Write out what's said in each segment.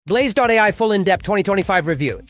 Blaze.ai full in-depth 2025 review.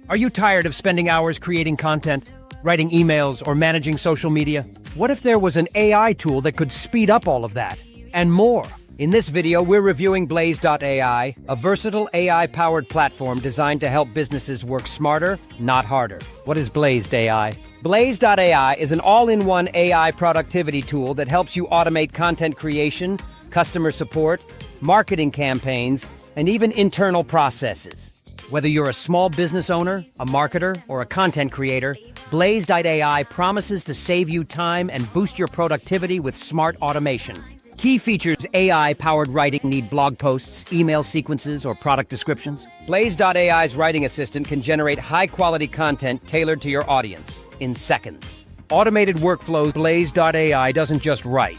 Are you tired of spending hours creating content, writing emails, or managing social media? What if there was an AI tool that could speed up all of that and more? In this video, we're reviewing Blaze.ai, a versatile AI-powered platform designed to help businesses work smarter, not harder. What is Blaze.ai? Blaze.ai is an all-in-one AI productivity tool that helps you automate content creation, customer support, marketing campaigns, and even internal processes. Whether you're a small business owner, a marketer, or a content creator, Blaze.ai promises to save you time and boost your productivity with smart automation. Key features: AI-powered writing. Need blog posts, email sequences, or product descriptions? Blaze.ai's writing assistant can generate high-quality content tailored to your audience in seconds. Automated workflows. Blaze.ai doesn't just write.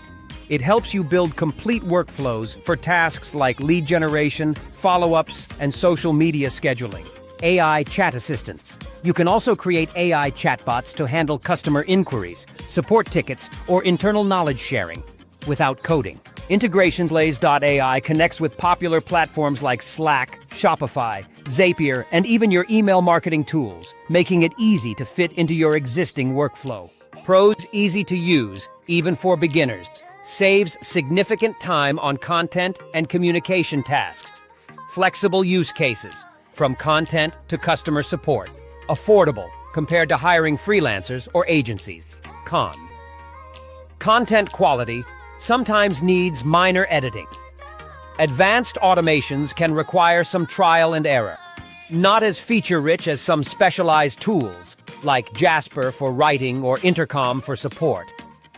It helps you build complete workflows for tasks like lead generation, follow-ups, and social media scheduling. AI chat assistants. You can also create AI chatbots to handle customer inquiries, support tickets, or internal knowledge sharing without coding. Integration. Blaze.ai connects with popular platforms like Slack, Shopify, Zapier, and even your email marketing tools, making it easy to fit into your existing workflow. Pros: easy to use, even for beginners. Saves significant time on content and communication tasks. Flexible use cases, from content to customer support. Affordable, compared to hiring freelancers or agencies. Cons: content quality sometimes needs minor editing. Advanced automations can require some trial and error. Not as feature-rich as some specialized tools, like Jasper for writing or Intercom for support.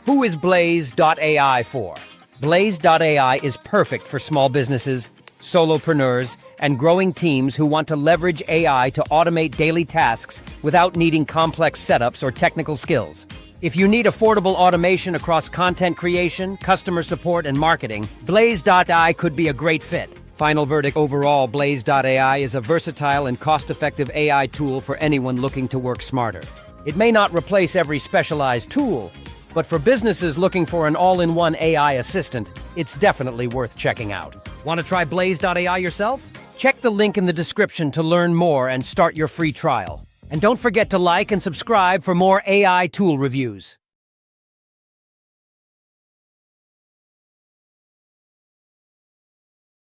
Who is Blaze.ai for? Blaze.ai is perfect for small businesses, solopreneurs, and growing teams who want to leverage AI to automate daily tasks without needing complex setups or technical skills. If you need affordable automation across content creation, customer support, and marketing, Blaze.ai could be a great fit. Final verdict: overall, Blaze.ai is a versatile and cost-effective AI tool for anyone looking to work smarter. It may not replace every specialized tool, but for businesses looking for an all-in-one AI assistant, it's definitely worth checking out. Want to try Blaze.ai yourself? Check the link in the description to learn more and start your free trial. And don't forget to like and subscribe for more AI tool reviews.